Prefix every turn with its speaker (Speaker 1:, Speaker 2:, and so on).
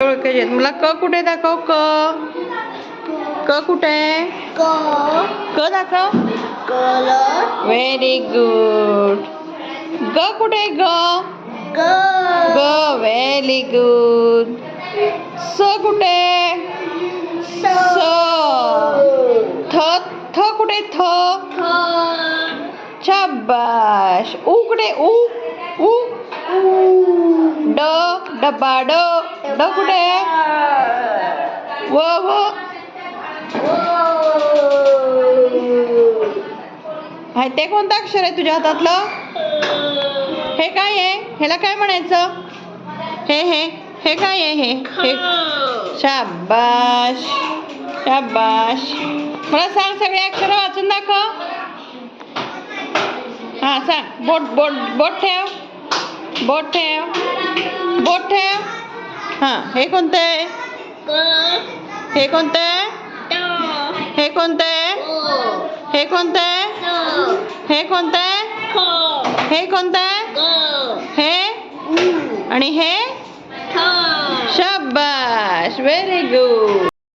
Speaker 1: मला क कुठे दाखव. क क कुठे. क दाखव. Very good. ग कुठे. ग ग व्हेरी गुड. स कुठे. स. थ थ कुठे. थ शाबाश. उ कुठे. उ उ ड डब्बा. ड ड कुठे. व व ते कोणतं अक्षर आहे तुझ्या हातातलं. हे काय आहे. ह्याला काय म्हणायचं. हे हे हे काय आहे. हे शाबाश शाबाश. मला सांग सगळे अक्षर वाचून दाखव. हा सांग. बोट बोट बोट ठेव. बोट ठेव. बोट ठेव. हा हे कोणतं आहे. हे कोणतं आहे. हे कोणतं आहे. हे कोणतं आहे. हे कोणतं आहे. हे कोणतं आहे. हे आणि हे शाबाश व्हेरी गुड.